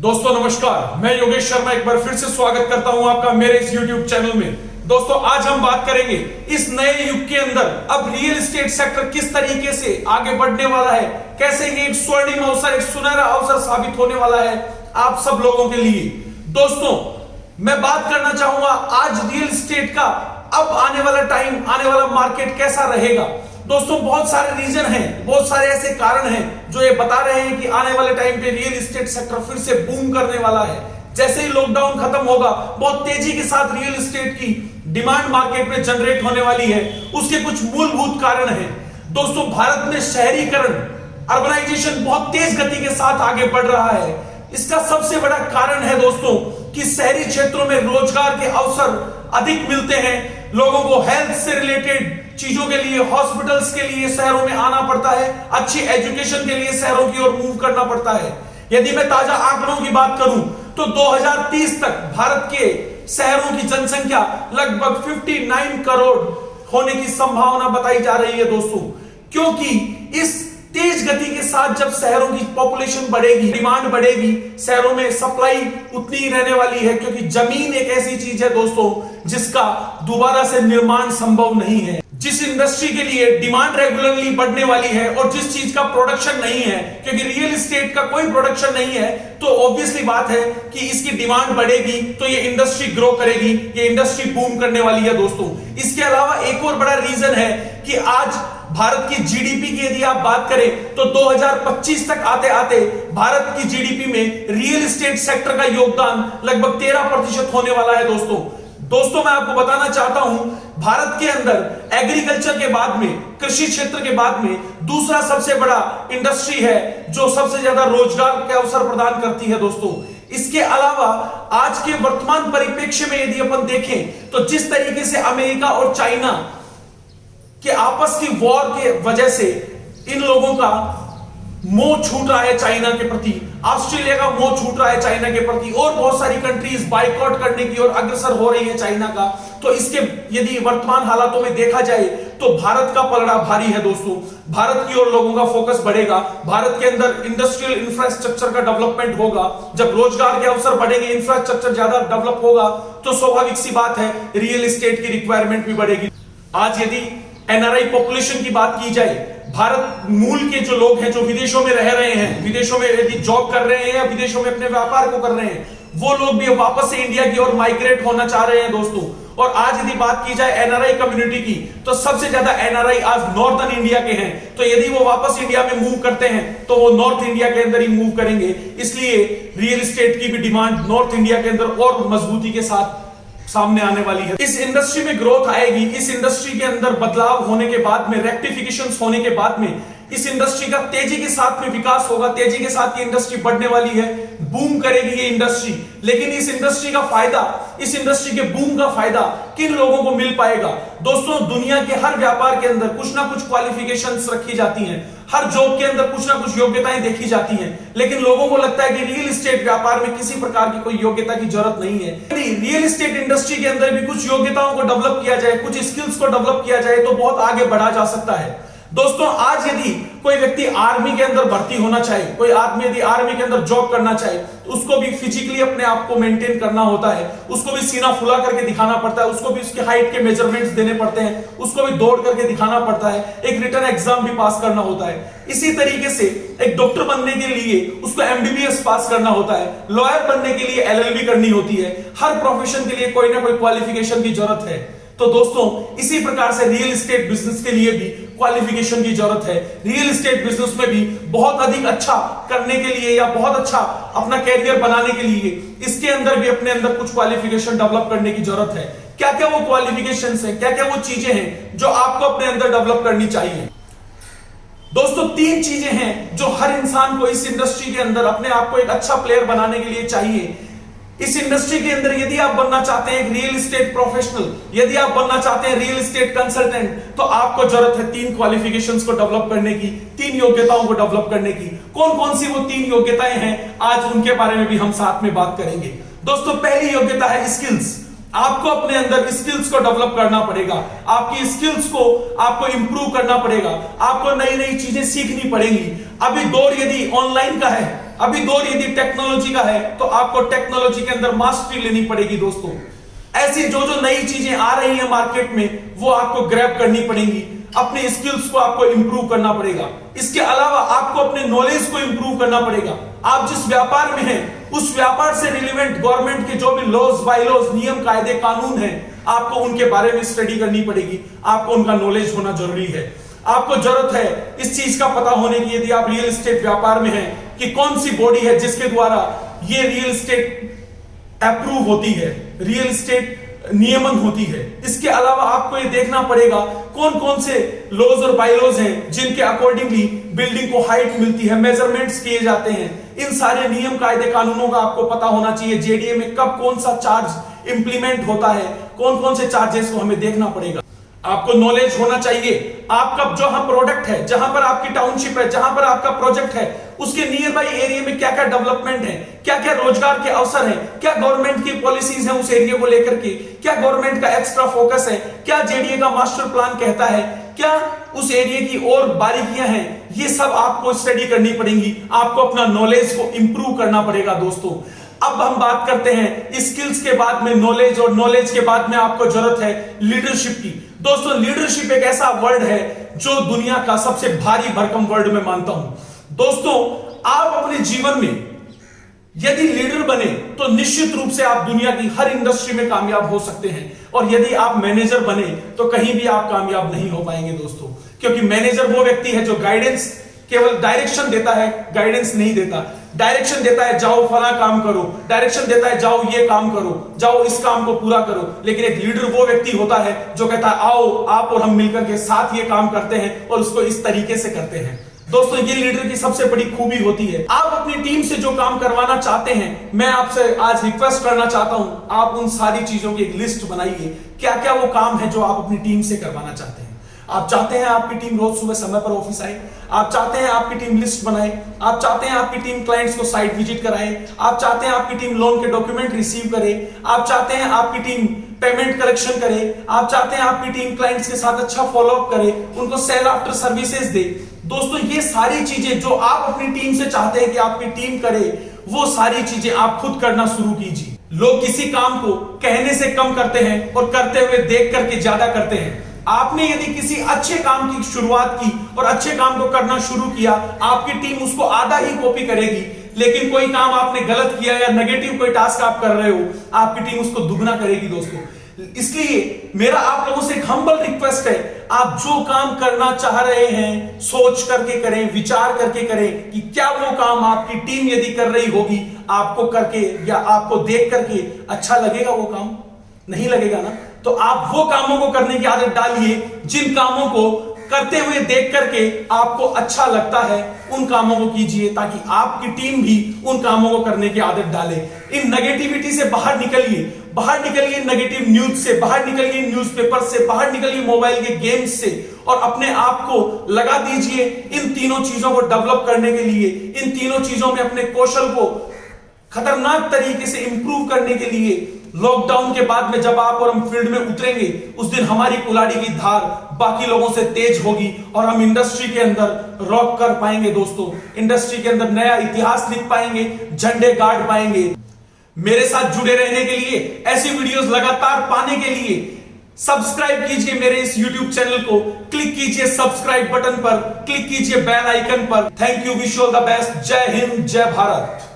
दोस्तों नमस्कार, मैं योगेश शर्मा एक बार फिर से स्वागत करता हूं आपका मेरे इस YouTube चैनल में। दोस्तों आज हम बात करेंगे इस नए युग के अंदर अब रियल एस्टेट सेक्टर किस तरीके से आगे बढ़ने वाला है, कैसे ये एक स्वर्णिम अवसर, एक सुनहरा अवसर साबित होने वाला है आप सब लोगों के लिए। दोस्तों मैं बात करना चाहूंगा आज रियल एस्टेट का अब आने वाला टाइम, आने वाला मार्केट कैसा रहेगा। दोस्तों बहुत सारे रीजन हैं, बहुत सारे ऐसे कारण हैं जो ये बता रहे हैं कि आने वाले टाइम पे रियल एस्टेट सेक्टर फिर से बूम करने वाला है। जैसे ही लॉकडाउन खत्म होगा बहुत तेजी के साथ रियल एस्टेट की डिमांड मार्केट में जनरेट होने वाली है। उसके कुछ मूलभूत कारण हैं। दोस्तों भारत में शहरीकरण, अर्बनाइजेशन बहुत तेज गति के साथ आगे बढ़ रहा है। इसका सबसे बड़ा कारण है दोस्तों कि शहरी क्षेत्रों में रोजगार के अवसर अधिक मिलते हैं। लोगों को हेल्थ से रिलेटेड चीजों के लिए, हॉस्पिटल्स के लिए शहरों में आना पड़ता है, अच्छी एजुकेशन के लिए शहरों की ओर मूव करना पड़ता है। यदि मैं ताजा आंकड़ों की बात करूं तो 2030 तक भारत के शहरों की जनसंख्या लगभग 59 करोड़ होने की संभावना बताई जा रही है दोस्तों। क्योंकि इस तेज गति के साथ जब शहरों की पॉपुलेशन बढ़ेगी, डिमांड बढ़ेगी, शहरों में सप्लाई उतनी ही रहने वाली है। क्योंकि जमीन एक ऐसी चीज है दोस्तों जिसका दोबारा से निर्माण संभव नहीं है। जिस इंडस्ट्री के लिए डिमांड रेगुलरली बढ़ने वाली है और जिस चीज का प्रोडक्शन नहीं है, क्योंकि रियल एस्टेट का कोई प्रोडक्शन नहीं है, तो ऑब्वियसली बात है कि इसकी डिमांड बढ़ेगी तो ये इंडस्ट्री ग्रो करेगी, ये इंडस्ट्री बूम करने वाली है दोस्तों। इसके अलावा एक और बड़ा रीजन है कि आज भारत की जीडीपी की यदि आप बात करें तो 2025 तक आते आते भारत की जीडीपी में रियल एस्टेट सेक्टर का योगदान लगभग 13% होने वाला है दोस्तों मैं आपको बताना चाहता हूं भारत के अंदर एग्रीकल्चर के बाद में, कृषि क्षेत्र के बाद में दूसरा सबसे बड़ा इंडस्ट्री है जो सबसे ज्यादा रोजगार के अवसर प्रदान करती है दोस्तों। इसके अलावा आज के वर्तमान परिप्रेक्ष्य में यदि अपन देखें तो जिस तरीके से अमेरिका और चाइना के आपस की वॉर के वजह से इन लोगों का मोह छूट रहा है चाइना के प्रति, ऑस्ट्रेलिया का मोह छूट रहा है चाइना के प्रति, और बहुत सारी कंट्रीज बाइकआउट करने की ओर अग्रसर हो रही है चाइना का। तो इसके यदि वर्तमान हालातों में देखा जाए तो भारत का पलड़ा भारी है दोस्तों। भारत की ओर लोगों का फोकस बढ़ेगा, भारत के अंदर इंडस्ट्रियल इंफ्रास्ट्रक्चर का डेवलपमेंट होगा। जब रोजगार के अवसर बढ़ेंगे, इंफ्रास्ट्रक्चर ज्यादा डेवलप होगा तो स्वाभाविक सी बात है रियल एस्टेट की रिक्वायरमेंट भी बढ़ेगी। आज यदि एनआरआई पॉपुलेशन की बात की जाए, भारत मूल के जो लोग हैं जो विदेशों में रह रहे हैं, विदेशों में यदि जॉब कर रहे हैं या विदेशों में अपने व्यापार को कर रहे हैं, वो लोग भी वापस से इंडिया की ओर माइग्रेट होना चाह रहे हैं दोस्तों। और आज यदि बात की जाए एनआरआई कम्युनिटी की तो सबसे ज्यादा एनआरआई आज नॉर्थर्न इंडिया के हैं। तो यदि वो वापस इंडिया में मूव करते हैं तो वो नॉर्थ इंडिया के अंदर ही मूव करेंगे। इसलिए रियल एस्टेट की भी डिमांड नॉर्थ इंडिया के अंदर और मजबूती के साथ सामने आने वाली है। इस इंडस्ट्री में ग्रोथ आएगी, इस इंडस्ट्री के अंदर बदलाव होने के बाद में, रेक्टिफिकेशंस होने के बाद में इस इंडस्ट्री का तेजी के साथ में विकास होगा, तेजी के साथ ये इंडस्ट्री बढ़ने वाली है, बूम करेगी ये इंडस्ट्री। लेकिन इस इंडस्ट्री का फायदा, इस इंडस्ट्री के बूम का फायदा किन लोगों को मिल पाएगा दोस्तों? दुनिया के हर व्यापार के अंदर कुछ ना कुछ क्वालिफिकेशंस रखी जाती हैं, हर जॉब के अंदर कुछ ना कुछ योग्यताएं देखी जाती हैं, लेकिन लोगों को लगता है कि रियल एस्टेट व्यापार में किसी प्रकार की कोई योग्यता की जरूरत नहीं है। यदि रियल एस्टेट इंडस्ट्री के अंदर भी कुछ योग्यताओं को डेवलप किया जाए, कुछ स्किल्स को डेवलप किया जाए तो बहुत आगे बढ़ा जा सकता है दोस्तों। आज यदि कोई व्यक्ति आर्मी के अंदर भर्ती होना चाहे, कोई आदमी यदि आर्मी के अंदर जॉब करना चाहे तो उसको भी फिजिकली अपने आप को मेंटेन करना होता है, उसको भी सीना फुला करके दिखाना पड़ता है, उसको भी उसकी हाइट के मेजरमेंट्स देने पड़ते हैं, उसको भी दौड़ करके दिखाना पड़ता है, एक रिटन एग्जाम भी पास करना होता है। इसी तरीके से एक डॉक्टर बनने के लिए उसको एमबीबीएस पास करना होता है, लॉयर बनने के लिए एलएलबी करनी होती है। हर प्रोफेशन के लिए कोई ना कोई क्वालिफिकेशन की जरूरत है। तो दोस्तों इसी प्रकार से रियल एस्टेट बिजनेस के लिए भी क्वालिफिकेशन की जरूरत है। रियल एस्टेट बिजनेस में भी बहुत अधिक अच्छा करने के लिए या बहुत अच्छा अपना कैरियर बनाने के लिए इसके अंदर भी अपने अंदर कुछ क्वालिफिकेशन डेवलप करने की जरूरत है। क्या क्या वो क्वालिफिकेशंस हैं, क्या क्या वो चीजें हैं जो आपको अपने अंदर डेवलप करनी चाहिए? दोस्तों 3 चीजें हैं जो हर इंसान को इस इंडस्ट्री के अंदर अपने आप को एक अच्छा प्लेयर बनाने के लिए चाहिए। इस इंडस्ट्री के अंदर यदि आप बनना चाहते हैं एक रियल एस्टेट प्रोफेशनल, यदि आप बनना चाहते हैं रियल एस्टेट कंसल्टेंट, तो आपको जरूरत है 3 क्वालिफिकेशंस को डेवलप करने की, 3 योग्यताओं को डेवलप करने की। कौन कौन सी वो 3 योग्यताएं हैं आज उनके बारे में भी हम साथ में बात करेंगे। दोस्तों पहली योग्यता है स्किल्स। आपको अपने अंदर स्किल्स को डेवलप करना पड़ेगा, आपकी स्किल्स को आपको इंप्रूव करना पड़ेगा, आपको नई नई चीजें सीखनी पड़ेंगी। अभी दौर यदि ऑनलाइन का है अभी दौर यदि टेक्नोलॉजी का है तो आपको टेक्नोलॉजी के अंदर मास्टरी लेनी पड़ेगी दोस्तों। ऐसी जो जो नई चीजें आ रही हैं मार्केट में वो आपको ग्रैब करनी पड़ेंगी, अपने स्किल्स को आपको इंप्रूव करना पड़ेगा। इसके अलावा आपको अपने नॉलेज को इंप्रूव करना पड़ेगा। आप जिस व्यापार में हैं उस व्यापार से रिलेवेंट गवर्नमेंट के जो भी लॉज बायलॉज नियम कायदे कानून हैं आपको उनके बारे में स्टडी करनी पड़ेगी, आपको उनका नॉलेज होना जरूरी है। आपको जरूरत है इस चीज का पता होने की यदि आप रियल एस्टेट व्यापार में हैं कि कौन सी बॉडी है जिसके द्वारा ये रियल एस्टेट अप्रूव होती है, रियल एस्टेट नियमन होती है। इसके अलावा आपको ये देखना पड़ेगा कौन कौन से लॉज और बायलॉज हैं जिनके अकॉर्डिंगली बिल्डिंग को हाइट मिलती है, मेजरमेंट्स किए जाते हैं। इन सारे नियम कायदे कानूनों का आपको पता होना चाहिए। जेडीए में कब कौन सा चार्ज इंप्लीमेंट होता है, कौन कौन से चार्जेस को हमें देखना पड़ेगा। आपको नॉलेज होना चाहिए आपका जहां प्रोडक्ट है, जहां पर आपकी टाउनशिप है, जहां पर आपका प्रोजेक्ट है, उसके नियर बाई एरिया में क्या क्या डेवलपमेंट है, क्या क्या रोजगार के अवसर हैं, क्या गवर्नमेंट की पॉलिसीज हैं उस एरिया को लेकर के, क्या गवर्नमेंट का एक्स्ट्रा फोकस है, क्या जेडीए का मास्टर प्लान कहता है, क्या उस एरिया की और बारीकियां हैं, ये सब आपको स्टडी करनी पड़ेंगी। आपको अपना नॉलेज को इंप्रूव करना पड़ेगा दोस्तों। अब हम बात करते हैं स्किल्स के बाद में नॉलेज, और नॉलेज के बाद में आपको जरूरत है लीडरशिप की। दोस्तों लीडरशिप एक ऐसा वर्ड है जो दुनिया का सबसे भारी भरकम वर्ड मैं मानता हूं। दोस्तों आप अपने जीवन में यदि लीडर बने तो निश्चित रूप से आप दुनिया की हर इंडस्ट्री में कामयाब हो सकते हैं, और यदि आप मैनेजर बने तो कहीं भी आप कामयाब नहीं हो पाएंगे दोस्तों। क्योंकि मैनेजर वो व्यक्ति है जो गाइडेंस, केवल डायरेक्शन देता है, गाइडेंस नहीं देता। डायरेक्शन देता है जाओ फला काम करो, डायरेक्शन देता है जाओ ये काम करो, जाओ इस काम को पूरा करो। लेकिन एक लीडर वो व्यक्ति होता है जो कहता है आओ आप और हम मिलकर के साथ ये काम करते हैं और उसको इस तरीके से करते हैं। दोस्तों ये लीडर की सबसे बड़ी खूबी होती है। आप अपनी टीम से जो काम करवाना चाहते हैं, मैं आपसे आज रिक्वेस्ट करना चाहता हूं आप उन सारी चीजों की एक लिस्ट बनाइए। क्या क्या वो काम है जो आप अपनी टीम से करवाना चाहते हैं। आप चाहते हैं आपकी टीम रोज सुबह समय पर ऑफिस आए, आप चाहते हैं आपकी टीम लिस्ट बनाए, आप चाहते हैं आपकी टीम क्लाइंट्स को साइट विजिट कराए, आप चाहते हैं आपकी टीम लोन के डॉक्यूमेंट रिसीव करे, आप चाहते हैं आपकी टीम पेमेंट कलेक्शन करे, आप चाहते हैं आपकी टीम क्लाइंट्स के साथ अच्छा फॉलोअप करे, उनको सेल आफ्टर सर्विसेज दे। दोस्तों ये सारी चीजें जो आप अपनी टीम से चाहते हैं कि आपकी टीम करे, वो सारी चीजें आप खुद करना शुरू कीजिए। लोग किसी काम को कहने से कम करते हैं और करते हुए देख करके ज्यादा करते हैं। आपने यदि किसी अच्छे काम की शुरुआत की और अच्छे काम को करना शुरू किया, आपकी टीम उसको आधा ही कॉपी करेगी। लेकिन कोई काम आपने गलत किया या नेगेटिव कोई टास्क आप कर रहे हो, आपकी टीम उसको दुगना करेगी दोस्तों। इसलिए मेरा आप लोगों से एक हम्बल रिक्वेस्ट है, आप जो काम करना चाह रहे हैं सोच करके करें, विचार करके करें कि क्या वो काम आपकी टीम यदि कर रही होगी आपको करके या आपको देख करके अच्छा लगेगा। वो काम नहीं लगेगा ना, तो आप वो कामों को करने की आदत डालिए जिन कामों को करते हुए देख करके आपको अच्छा लगता है, उन कामों को कीजिए ताकि आपकी टीम भी उन कामों को करने की आदत डाले। इन नेगेटिविटी से बाहर निकलिए, बाहर निकलिए नेगेटिव न्यूज से, बाहर निकलिए न्यूज़पेपर से, बाहर निकलिए मोबाइल के गेम्स से, और अपने आप को लगा दीजिए इन तीनों चीजों को डेवलप करने के लिए, इन तीनों चीजों में अपने कौशल को खतरनाक तरीके से इंप्रूव करने के लिए। लॉकडाउन के बाद में जब आप और हम फील्ड में उतरेंगे उस दिन हमारी कुल्हाड़ी की धार बाकी लोगों से तेज होगी और हम इंडस्ट्री के अंदर रॉक कर पाएंगे दोस्तों। इंडस्ट्री के अंदर नया इतिहास लिख पाएंगे, झंडे गाड़ पाएंगे। मेरे साथ जुड़े रहने के लिए, ऐसी वीडियोस लगातार पाने के लिए सब्सक्राइब कीजिए मेरे इस YouTube चैनल को, क्लिक कीजिए सब्सक्राइब बटन पर, क्लिक कीजिए बेल आइकन पर। Thank you, wish you all the best. जय हिंद, जय भारत।